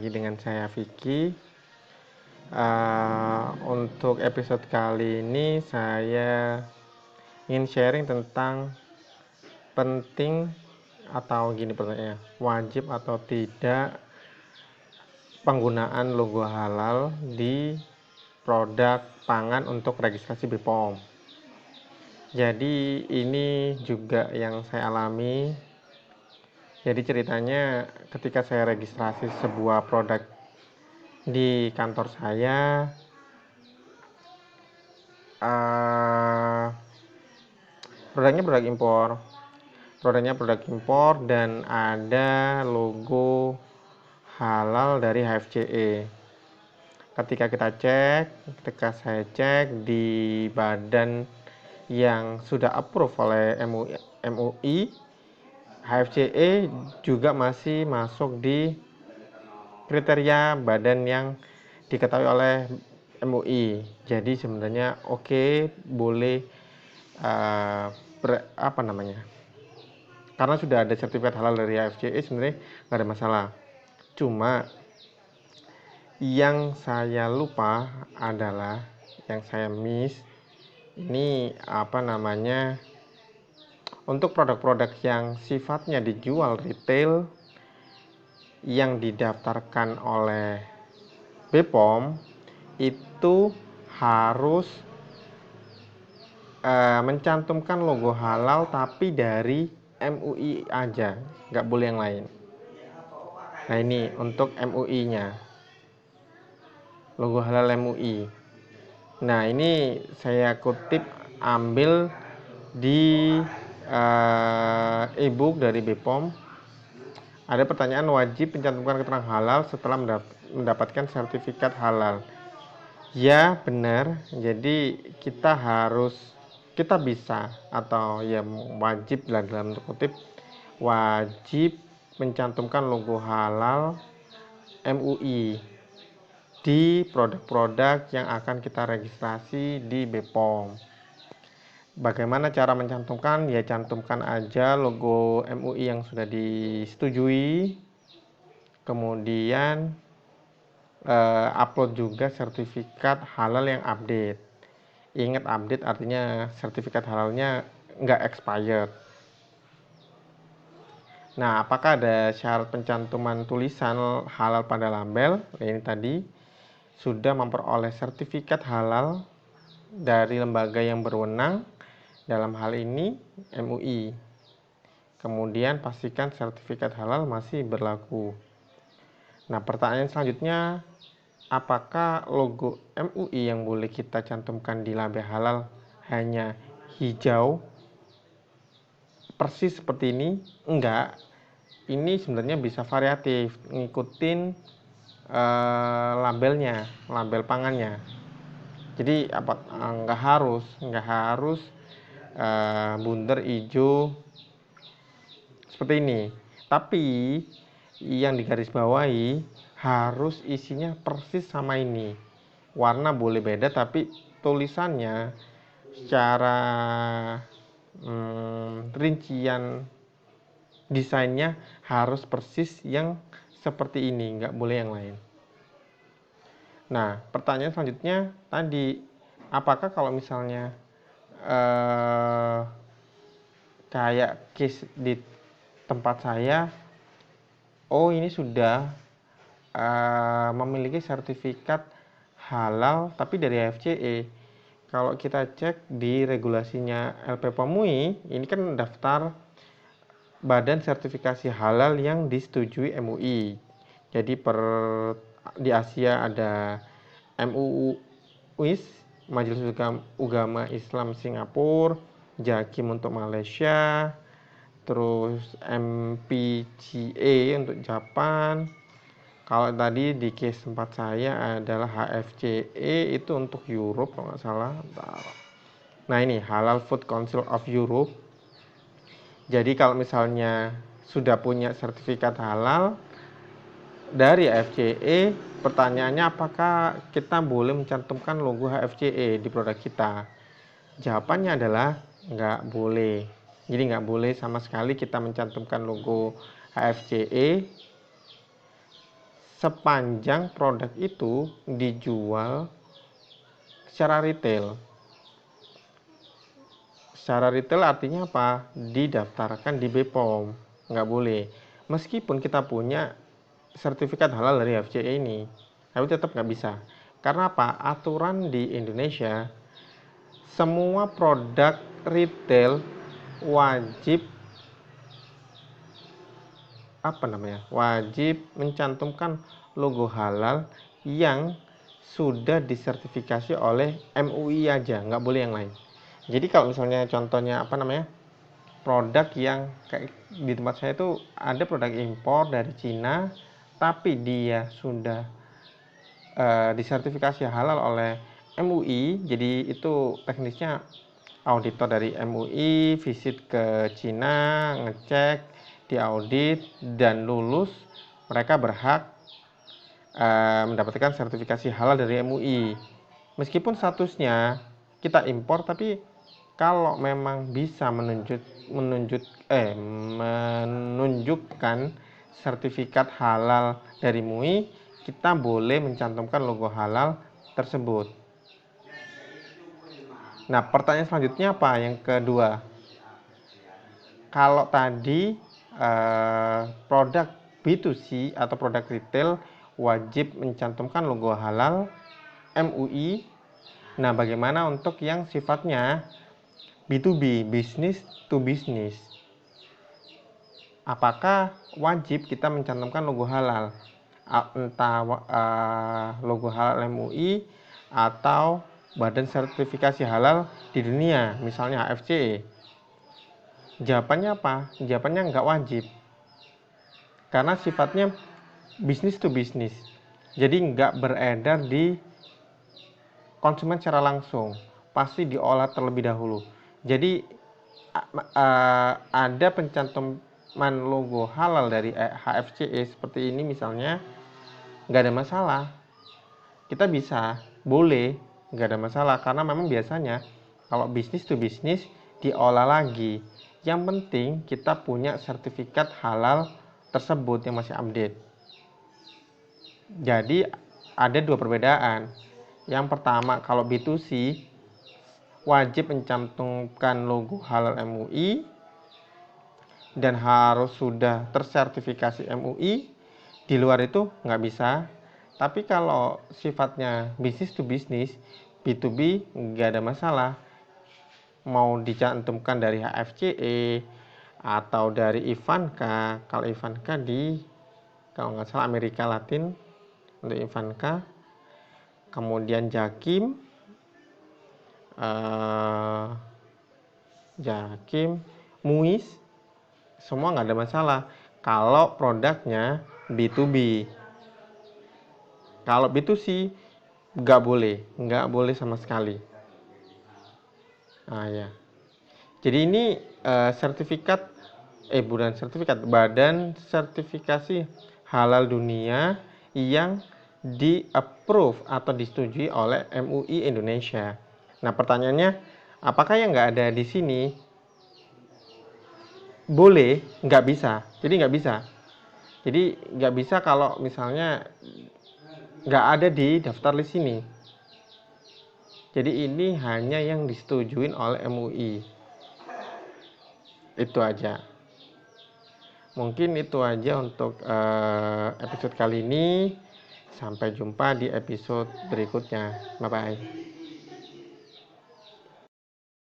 Dengan saya Vicky. Untuk episode kali ini saya ingin sharing tentang penting atau gini pertanyaannya, wajib atau tidak penggunaan logo halal di produk pangan untuk registrasi BPOM. Jadi ini juga yang saya alami. Jadi ceritanya ketika saya registrasi sebuah produk di kantor saya, produknya produk impor dan ada logo halal dari HFCE. Ketika saya cek di badan yang sudah approve oleh MUI, HFCE juga masih masuk di kriteria badan yang diketahui oleh MUI. Jadi sebenarnya oke, boleh karena sudah ada sertifikat halal dari HFCE, sebenarnya nggak ada masalah. Cuma yang saya lupa adalah, yang saya miss ini untuk produk-produk yang sifatnya dijual retail yang didaftarkan oleh BPOM itu harus mencantumkan logo halal tapi dari MUI aja, nggak boleh yang lain. Nah ini untuk MUI nya, logo halal MUI. Nah ini saya kutip ambil di ebook dari BPOM. Ada pertanyaan, wajib mencantumkan keterangan halal setelah mendapatkan sertifikat halal. Ya benar, jadi kita bisa atau ya wajib dalam kutip, wajib mencantumkan logo halal MUI di produk-produk yang akan kita registrasi di BPOM. Bagaimana cara mencantumkan? Ya cantumkan aja logo MUI yang sudah disetujui, kemudian upload juga sertifikat halal yang update. Ingat, update artinya sertifikat halalnya nggak expired. Nah, apakah ada syarat pencantuman tulisan halal pada label? Ini tadi sudah memperoleh sertifikat halal dari lembaga yang berwenang, dalam hal ini MUI. Kemudian pastikan sertifikat halal masih berlaku. Nah, pertanyaan selanjutnya, apakah logo MUI yang boleh kita cantumkan di label halal hanya hijau persis seperti ini? Enggak, ini sebenarnya bisa variatif, ngikutin label pangannya. Jadi nggak harus bundar hijau seperti ini, tapi yang digarisbawahi harus isinya persis sama ini. Warna boleh beda tapi tulisannya secara rincian desainnya harus persis yang seperti ini, nggak boleh yang lain. Nah, pertanyaan selanjutnya tadi, apakah kalau misalnya kayak case di tempat saya, ini sudah memiliki sertifikat halal tapi dari FCE. Kalau kita cek di regulasinya LPPOM MUI, ini kan daftar badan sertifikasi halal yang disetujui MUI. Jadi di Asia ada MUIS, Majelis Ugama Islam Singapura, JAKIM untuk Malaysia, terus MPGA untuk Japan. Kalau tadi di case tempat saya adalah HFCE, itu untuk Europe kalau nggak salah. Nah ini Halal Food Council of Europe. Jadi kalau misalnya sudah punya sertifikat halal dari HFCE, pertanyaannya apakah kita boleh mencantumkan logo HFCE di produk kita? Jawabannya adalah nggak boleh. Jadi nggak boleh sama sekali kita mencantumkan logo HFCE sepanjang produk itu dijual secara retail. Secara retail artinya apa? Didaftarkan di BPOM. Nggak boleh. Meskipun kita punya sertifikat halal dari FCE ini, tapi tetap nggak bisa. Karena apa? Aturan di Indonesia, semua produk retail wajib wajib mencantumkan logo halal yang sudah disertifikasi oleh MUI aja, nggak boleh yang lain. Jadi kalau misalnya contohnya produk yang kayak di tempat saya itu ada produk impor dari Cina, tapi dia sudah disertifikasi halal oleh MUI. Jadi itu teknisnya auditor dari MUI visit ke Cina, ngecek, diaudit, dan lulus, mereka berhak mendapatkan sertifikasi halal dari MUI. Meskipun statusnya kita impor, tapi kalau memang bisa menunjukkan sertifikat halal dari MUI, kita boleh mencantumkan logo halal tersebut. Nah, pertanyaan selanjutnya apa? Yang kedua, kalau tadi produk B2C atau produk retail wajib mencantumkan logo halal MUI. Nah, bagaimana untuk yang sifatnya B2B, business to business? Apakah wajib kita mencantumkan logo halal? Entah logo halal MUI atau badan sertifikasi halal di dunia, misalnya HFCE. Jawabannya apa? Jawabannya nggak wajib, karena sifatnya bisnis to bisnis, jadi nggak beredar di konsumen secara langsung, pasti diolah terlebih dahulu. Jadi ada pencantuman logo halal dari HFCE seperti ini misalnya, nggak ada masalah, kita bisa, boleh, nggak ada masalah, karena memang biasanya kalau bisnis to bisnis diolah lagi. Yang penting kita punya sertifikat halal tersebut yang masih update. Jadi ada dua perbedaan. Yang pertama, kalau B2C wajib mencantumkan logo halal MUI dan harus sudah tersertifikasi MUI. Di luar itu nggak bisa. Tapi kalau sifatnya business to business, B2B, nggak ada masalah. Mau dicantumkan dari HFCE atau dari Ivanka. Kalau Ivanka kalau nggak salah Amerika Latin untuk Ivanka. Kemudian Jakim, Muis, semua nggak ada masalah kalau produknya B2B. Kalau B2C nggak boleh sama sekali. Ya. Jadi ini badan sertifikasi halal dunia yang di-approve atau disetujui oleh MUI Indonesia. Nah, pertanyaannya, apakah yang nggak ada di sini boleh? Nggak bisa. Jadi nggak bisa kalau misalnya nggak ada di daftar list ini. Jadi ini hanya yang disetujui oleh MUI. Itu aja. Mungkin itu aja untuk episode kali ini. Sampai jumpa di episode berikutnya. Bye-bye.